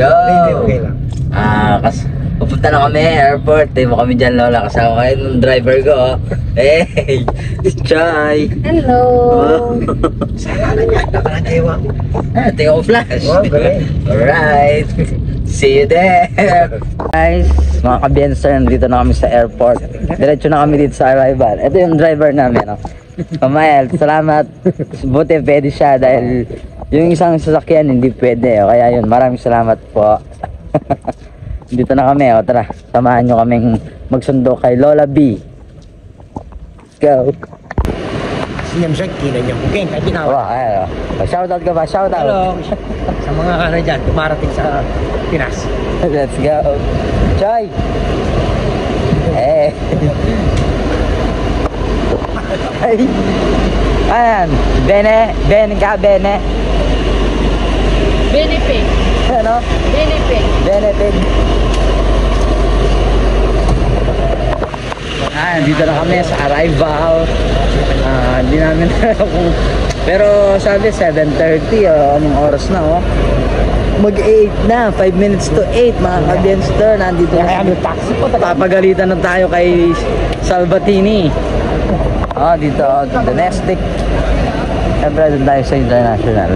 Go! Okay lang. Pupunta na kami airport. Tayo mo kami dyan, Lola. Kasama kayo ng driver ko. Hey! Chai! Hello! Sana niya, nakalagewa. Tingnan ko flash. Wow, galing. Alright. See you there. Guys, mga ka-Bienster, nandito na kami sa airport. Diretso na kami dito sa arrival. Ito yung driver namin. No? Kamael, salamat. Buti pwede siya dahil yung isang sasakyan hindi pwede. Kaya yun, maraming salamat po. Dito na kami, o tara, samahan nyo kaming magsundo kay Lola B. Let's go. Sinyam siya, kina niya. Okay, kahit ginawa. Wow, ayan o. Shoutout ka ba? Shoutout. Hello. Sa mga kanan dyan, dumarating sa Pinas. Let's go. Choy! Eh. Ay. Ayan. Bene. Bene ka, Bene. Benefit. Ano? Benefit. Benefit. Dito na kami sa arrival. Hindi namin kung... Pero sabi 7:30 anong oras na mag-8 na, 5 minutes to 8 mga ka-Bienster. Nandito na kami taxi po. Papagalitan na tayo kay Salvatini. Dito domestic. Siyempre doon tayo sa international.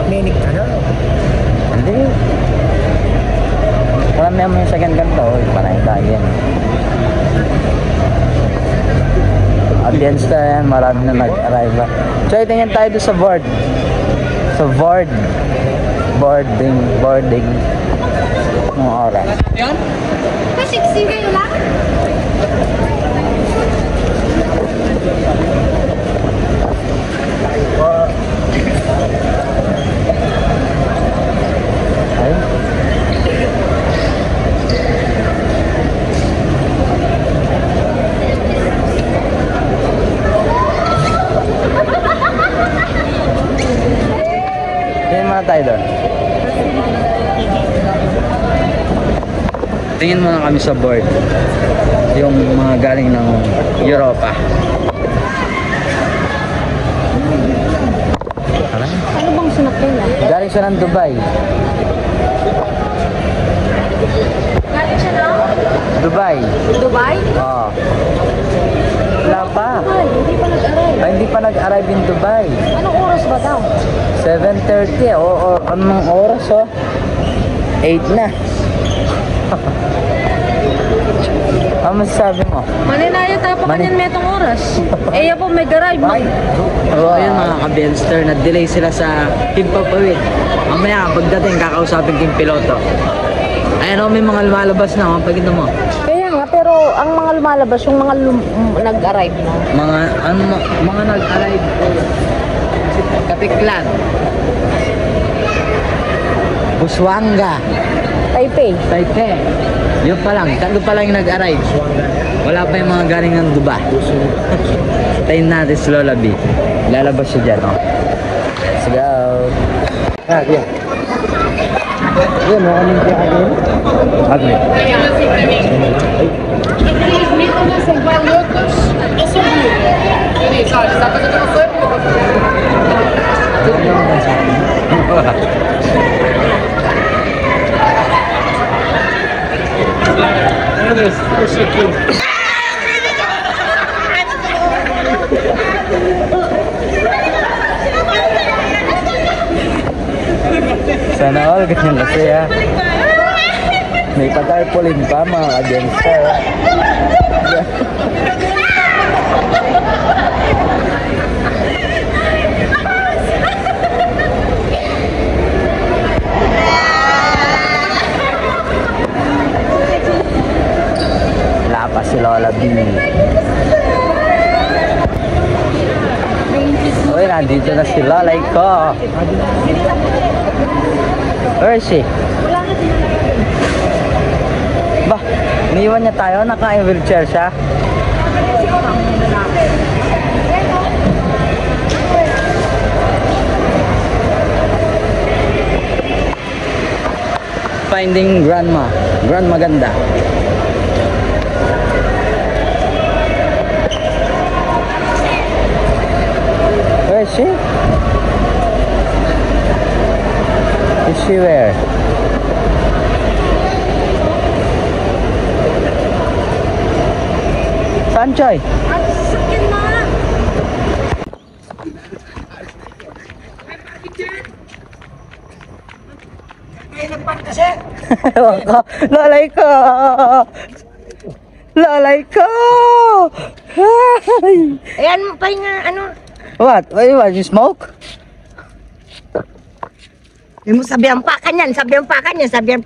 Menik ka na. Hindi. Marami mo yung second ganito. Parang tayo yan. Audience na yan. Marami na nag-arrive. So, tingin tayo doon sa board. Sa board. Boarding. Mga oras. Yan? Pasiksi kayo lang? Ay. Tingin muna tayo doon. Tingin muna kami sa board. Yung mga galing ng Europa. Ano bang sinakyan yan? Galing siya ng Dubai. Galing siya na? Dubai. Dubai? Oo. Wala pa. Ay, hindi pa nag-arrive. Ay, hindi pa nag-arrive in Dubai. Anong oras ba daw? 7:30. Anong oras 8 na. Ano masasabi mo? Maninaya tapakan yan metong oras. Eh, po may garage. Ayun mga ka-Bienster, na-delay sila sa Himpapawid. Mamaya, pagdating, kakausapin ko yung piloto. Ayan may mga lumalabas na, pagkita mo. Kaya nga, pero ang mga lumalabas, yung mga nag-arrive na. Mga nag-arrive po. Kapiklan. Busuanga. Taipei. Yun pa lang, tatlo pa lang yung nag-arrive. Wala pa yung mga galing ng Dubai. Tayin natin si Lola B. Lalabas siya dyan, Let's go. Yan. Yan, kaming kaya agad. Agad. Sana all ganyan kasi may patarpolin pa mga ka-Bienster. Wala pa si Lola B. Uy, nandito na si Lola ko. Where is she? Ba, iniwan niya tayo, naka-wheelchair siya. Finding Grandma. Grandma ganda. she wear? Saan, Choy? Ewan ko. Lalay ko! Lalay ko! Ay! Ayan, pahinga, ano? What? What you want? You smoke? Hindi mo sabihan pa kanyan, sabihan pa kanyan, sabihan.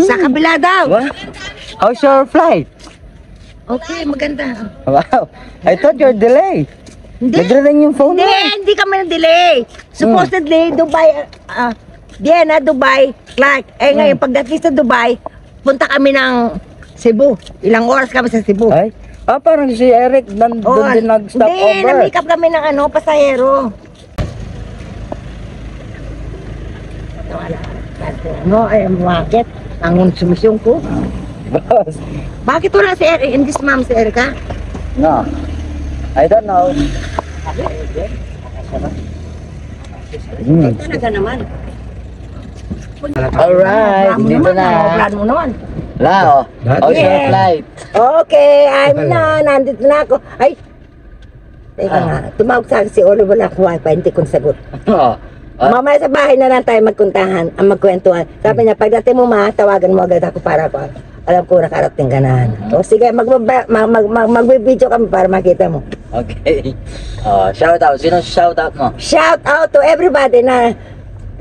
Sa kabila daw. What? How's your flight? Okay, maganda. Wow. I thought you're delayed. Hindi. Nagre-ring yung phone mo. Hindi kami na-delay. Supposedly, Dubai, Vienna, Dubai, Clark. Ngayon, pagdating sa Dubai, punta kami ng Cebu. Ilang oras kami sa Cebu. Ay? Parang si Eric nandun din nag-stop Hindi, over. na-make up kami ng pasahero. No, ay, bakit? Ang sumisyong ko. Boss. Bakit wala si Eric? Hindi si Ma'am si Erica? No. I don't know. Talaga naman. Alright, dito na. Plan mo naman. Lao, how's your flight? Okay, nandito na ako. Ay, teka nga, tumawag sa akin si Oliver na ako wifi, hindi ko nasagot. Mamaya sa bahay na lang tayo magkuntahan, magkwentuhan. Sabi niya, pagdating mo tawagan mo agad ako para ko. Alam ko nakarating ka na. O sige, mag-video kami para makita mo. Okay. Shout out. Sino shout out mo? Shout out to everybody na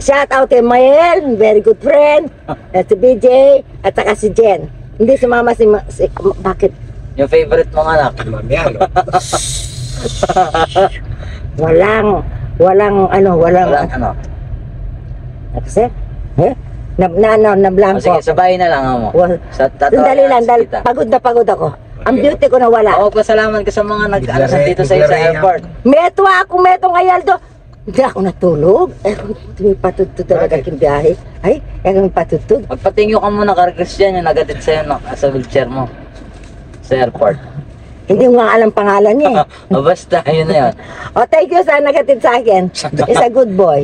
shout out kay Mael, very good friend, at si BJ, at saka si Jen. Hindi si Mama, bakit? Yung favorite mong anak? Walang Walang ano? Kasi? Na blanco. Sige, sabay na lang mo. Sandali lang, pagod na pagod ako. Ang beauty ko na wala. Oo, pasalamat ka sa mga nag-ano dito sa airport. Meto ngayaldo. Hindi ako natulog. May patutod talaga yung biyahe. Ay, may patutod. Magpatingyo ka muna, Christian, yung nagatid sa'yo sa wheelchair mo. Sa airport. Hindi mo nga alam pangalan niya eh. Basta, yun na yun. Thank you sa nagatid sa akin. Is a good boy.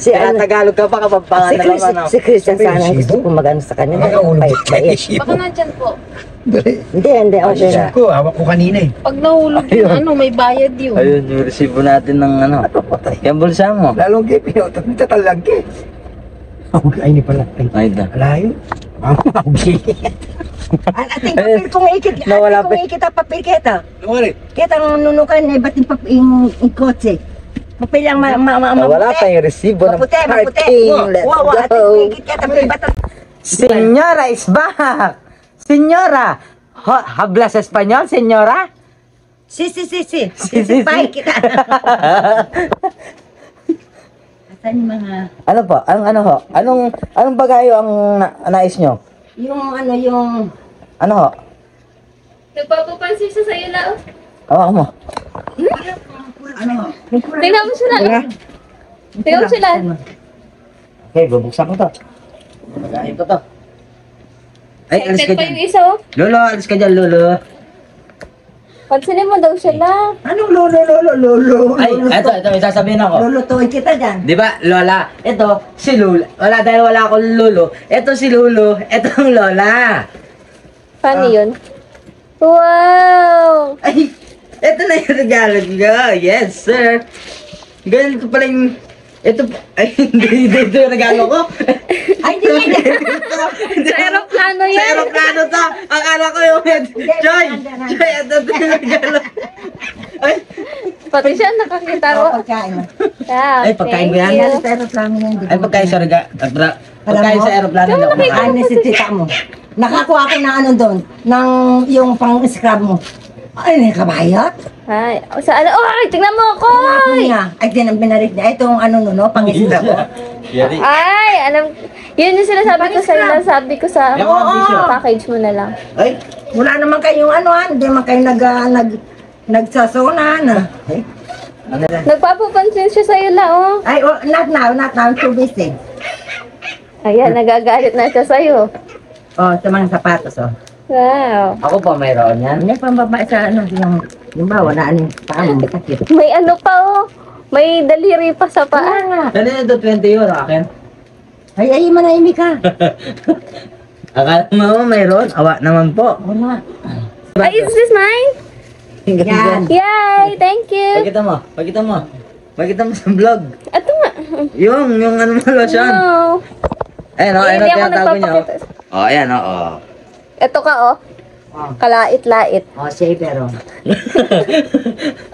Tagalog ka pa kapag pangalan naman. Si Christian sana gusto ko mag-ano sa kanya. Baka nandyan po. Hindi, okay na. Ko, hawak ko kanina eh. Pag nahulog yun, may bayad yun. Ayun, yung resibo natin ng ano. Yung bulsa mo. Lalong kay Pinoto, dito talag eh. Ay, hindi pala. Ay, da. Alayo. Okay. Ating papel kong ikit. Nawala Ating kong ikit ang papel kita. Nawari. Kita ang nunukan eh, ba't yung kotse? Papel lang Wala pa yung resibo ng maputi. parking. Let's Wow, ating go. kong ikit kita. Señora is back. Señora. Habla sa Espanyol, señora? Si. Si. Bye kita. Asan yung mga... Ano po? Ano ho? Anong bagayo ang nais nyo? Yung... Ano ho? Nagpapapansin siya sa'yo na. Hawak mo. Tingnan mo sila. Tingnan mo sila. Okay, bubuksan ko to. Bagayo ko to. Ay, alis ka Excited pa dyan. yung isa, oh. Lolo, alis ka dyan, Lolo. Pansinin mo daw sila. Anong lolo? Ay, ito, may sasabihin ako. Lulutuin kita dyan. Di ba, Lola? Ito, si Lula. Wala, dahil wala akong Lolo. Ito si Lolo. Ito ang Lola. Paano yun? Wow! Ay, ito na yung regalo ko. Yes, sir. Ganun ko pala yung... Ito, ay, hindi ito yung regalo ko. Ay, hindi. Sa aeroplano Sa yan. aeroplano to. Akala ko yung head. Joy! Joy, ito yung regalo. Ay, Pati siya nakakita ko. Pagkain mo. Yeah, Ay, pagkain ko yan. thank you. Sa aeroplano yan. ay pagkain sa regalo. Pagkain sa aeroplano. Ano si tita mo? Nakakuha ko ng ano doon, ng yung pang-scrub mo. Ay, nakabayot? Ay, sa ano? Oh, ay, tingnan mo ako! Ako niya. Ay, din ang binarit niya. Itong ano no, pang-scrub mo. Yari. Ay, alam, yun yung sinasabi ko sa sabi ko sa package mo na lang. Ay, Wala naman kayong ano, hindi naman kayo nagsasonan. Ay, ano lang. Nagpapapansin siya sa'yo la, oh. ay not now, too busy. Ayan, nagagalit na siya sa'yo. Oh, sa mga sapatos, oh. Wow. Ako pa mayroon yan. Hindi pang babae sa ano, yung ba, wala anong paa mo, sakit. May ano pa, oh. May daliri pa sa paa. Kanina ito, 20 euro akin. Ay, manahimik ka. Akala mo mayroon? Awa naman po. Wala. Ay, is this mine? Yan. Yay! Thank you! Pakita mo, pakita mo. Pakita mo sa vlog. Ito nga. Yung ano mo, lotion. No. Ayan o, Hindi ako tinatago niyo. nagpapakita. O, ayan o. Ito ka, oh. Oh. Kalait-lait. Oh, shaper, oh.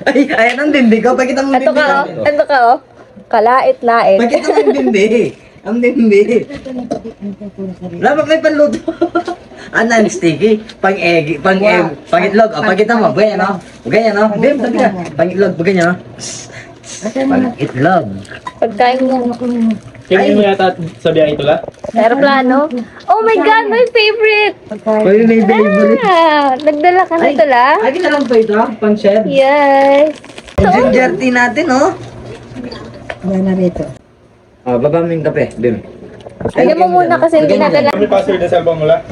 Ay, ayan ang dindi ko. Pakita mo ang Ito dindi ka, oh. natin. Ito ka, oh. Kalait-lait. Pakita mo ang dindi. Ang dindi. Dapat may panluto. Non-sticky. Pang-egg. Pang-itlog. O, pakita mo. Ganyan o. Ganyan o. Bim, sabi ka. Pang-itlog. Ganyan o. Pang-itlog. Pagkain mo. Kaya mo yata sa biyahe ito la? Aeroplano. Oh my God, my favorite! Pwede may favorite. Ah, nagdala ka na ito, la? Ay, na lang po ito. Pang-share. Yes. Ginger tea natin, oh. Yan na rito. Oh, baba mo yung kape, Bim. Alam mo muna kasi hindi nadala. May password na cellphone mo la?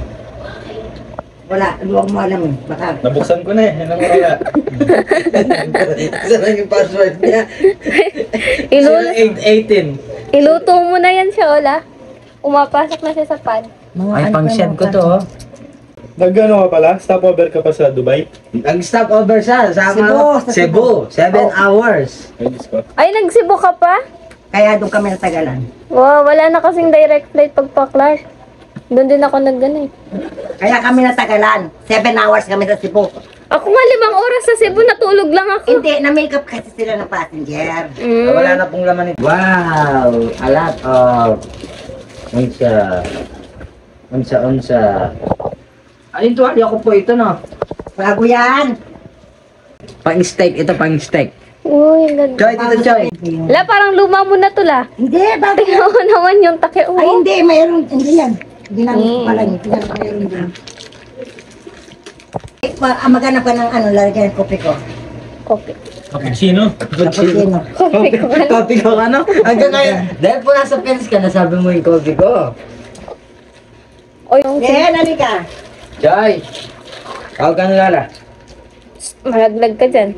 Wala, huwag mo alam eh. Baka. Nabuksan ko na eh. Yan ang wala. Saan lang yung password niya? Iluto, 0818. iluto mo na yan siya, Ola. Umapasok na siya sa pan. Ay, pang-share ko to, oh. Nag-ano ka pala? Stopover ka pa sa Dubai? Ang stopover siya, sama Cebu, sa Cebu. 7 Oh. hours. Ay, Diyos ko. Ay, nagsibo ka pa? Kaya doon kami natagalan. Wow, wala na kasing direct flight pagpa-Clark. Doon din ako nag-ano eh. Kaya kami natagalan. 7 hours kami sa Cebu. Ako nga 5 oras sa Cebu, natulog lang ako. Hindi, na-makeup kasi sila ng passenger. Mm. Wala na pong laman ito. Wow! A lot of... Unsa. Alin tuwalya ko po ito, no? Bago yan. Pang-steak. Ito, pang-steak. Uy, nag... Choy, dito, Choy. La, parang luma mo na to, la. Hindi, bago yan. Tingnan mo naman yung take. Ay, hindi, mayroon. Hindi yan. Ginamit ko pala niya. Mayroon din. Maghanap ka ng ano, lalagyan ng kopi ko. Coffee. Cappuccino? Cappuccino. Coffee ko. Coffee ko, ano? Hanggang ngayon. Dahil po nasa fence ka, nasabi mo yung coffee ko. O yung... Then, halika. Choy! Tawag ka na, Lala. Malaglag ka dyan.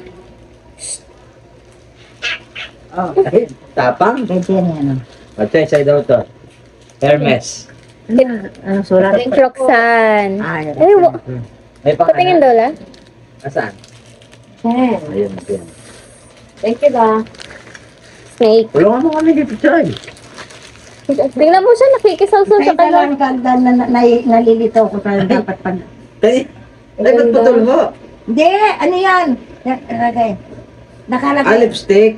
Oh, Ay, tapang. pwede yan yan. Choy, sa'yo daw to. Hermes. Ano, sulat? Roxanne. Ay, Ay, May patingin daw, la. Nasaan? Yes. Ayun, ayun. Thank you, la. Snake. Tulungan mo kami dito, Choy. Tingnan mo siya, nakikisaw-saw sa Kaya kala. lang kagda nalilitaw ko tayo dapat pag... Ay, ba't putol mo? Hindi, ano yan? Nakalagay. Ah, Nakalagay. lipstick.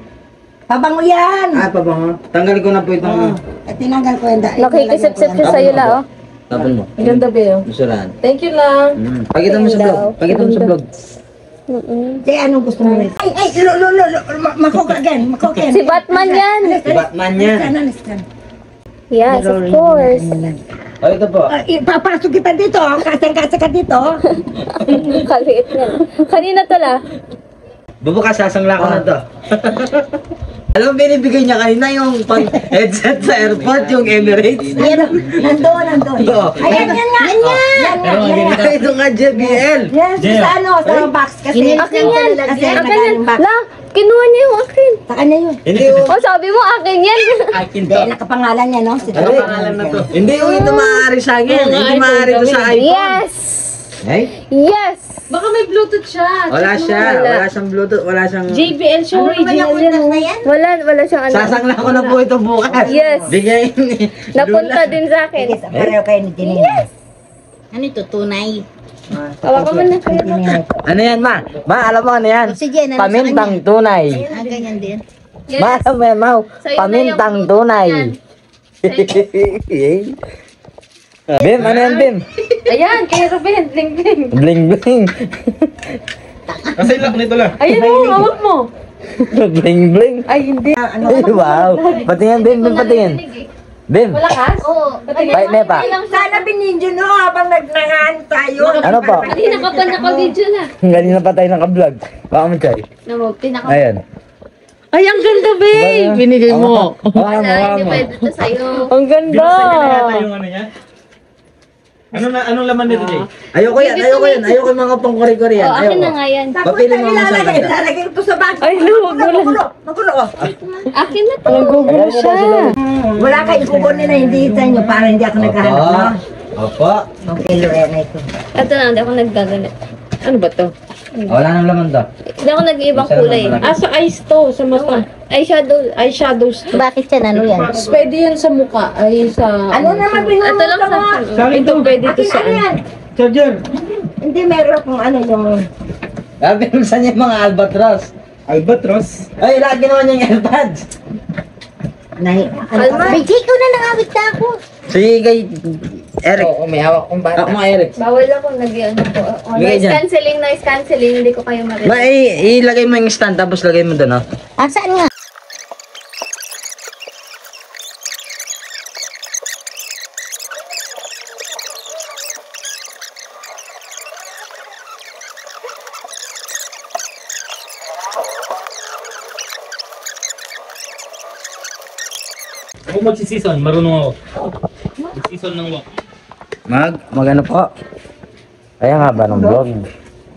Pabango yan. Ah, pabango. Tanggalin ko na po Oo. itong... At tinanggal ko yung Nakikisip-sip siya sa'yo, la, oh. Tapon mo. Ganda ba yun? Basurahan. Thank you, la. Pakita mo sa vlog. Pakita mo sa vlog. Hindi, anong gusto mo? Ay, makok again. Makok again. Si Batman yan. Si Batman yan. Alis ka. Yes, of course. O, ito po. Ipapasok kita dito. Kasang-kasa ka dito. Kaliit na. Kanina to, la. Bubukas, sasangla ko na to. Alam mo, binibigay niya kanina yung pang-headset sa airport, yung Emirates. Nandun. Oo. Ayan, yan nga. Yan nga. Ito nga, JBL. Yan, sa ano, sa box kasi. Akin yan. Kasi Akin yan. nagaling box. La, kinuha niya yung akin. Sa kanya yun. Hindi yung... Oh, sabi mo akin yan. Akin Hindi, nakapangalan niya, no? Si Ano pangalan na to? Hindi yung ito maaari sa akin. Hindi maaari to sa iPhone. Yes. Ay? Yes. Baka may Bluetooth siya. Wala siya. Wala. Wala siyang Bluetooth. Wala siyang... JBL siya, original yan. na yan? Wala siyang ano. Sasangla ko na po ito bukas. Yes. Bigay ni Napunta din sa akin. Sige, pareho kayo ni Janine. Yes. Ano ito? Tunay. Hawakan mo na kayo. Ano yan, ma? Ma, alam mo ano yan? Oxygen, ano Pamintang tunay. Ah, ganyan din. Ma, alam mo yan, ma? Sa'yo na Pamintang yung tunay. yan. Bim, ano yan, Bim? Ayan, kay Ruben. Bling-bling. Bling, bling. Kasi lock nito la. Ayun mo, hawak mo. Bling, bling. Ay, hindi. Ay, wow. Patingin, Bim, Bim, patingin. Bim. Malakas? Oo. Bye, Nepa. Sana binidyo no, habang nagnangaan tayo. Ano pa? Kanina ka pa naka-video na. Kanina pa tayo naka-vlog. Baka mo, Chay. Ayan. Ay, ang ganda, babe! Binigay mo. Wala, Hindi pwede ito sa'yo. Ang ganda! Binuksan niya na yata yung ano niya. Anong laman nito, Jay? Ayoko yan. Ayoko yung mga pang kori-kori yan. Oh, akin na nga yan. Tapos Papili mo ang ilalagay, masarap. ilalagay ko sa bag. Ay, luwag mo lang. Magulo, oh. Akin na to. Nagugulo siya. Wala kayong kukunin na hindi sa inyo para hindi ako naghahanap, no? Opo. Okay, Lorena, ito. Ito na, hindi ako naggagalit. Ano ba to? Wala nang laman to. Hindi ako nag-iibang kulay. Ah, sa eyes to. Sa mata. Eyeshadows to. Bakit yan? Ano yan? Pwede yan sa mukha. Ay, sa... Ano naman binunod Ito lang ka sa... mo? Ito pwede to Akin sa... ano yan? Charger! Hindi, meron akong ano yung... Binuksan niya yung mga albatros. Albatros. Ay, lagi naman yung airpods. Alma. Bigay ko na nangawit na ako. Sige kay Eric. Oo, may hawak kong bata. Ako mga Eric. Bawal ako nag-ano po. Oh, Bigay noise dyan. cancelling, hindi ko kayo marinig. Ilagay mo yung stand tapos lagay mo doon, oh. Ah, saan nga? Ako magsi-season, marunong ako. Season ng walk. Magano po? Kaya nga ba ng vlog?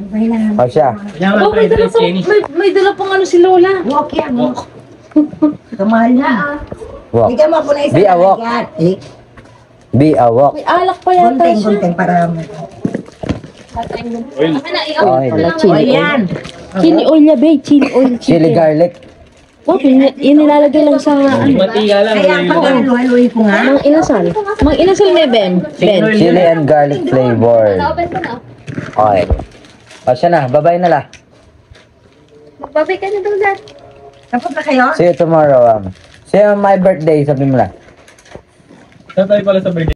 Okay na. O siya. Kanya Oh, may dala pong, may dala pong ano si Lola. Walk yan, walk. Kamahal na. Walk. Bigyan mo ako na isang Be a walk. lalagyan. Eh, Be a walk. May alak pa yata gunting, siya. gunting para... Akin na, Okay. ito lang. O yan. Chili oil niya, babe. Chili oil. Chili garlic. Wow, yun nilalagay lang sa ano. Mantika lang. Kaya pag haluhaluin ko nga. Mang inasal. Mang inasal niya, Ben. Ben. Chili and garlic flavor. Na-open ko na. Okay. O siya na. Bye-bye na la. Magbabay ka na daw dad. Tapos na kayo? See you tomorrow. See you on my birthday. Sabi mo na. Saan tayo pala sa birthday?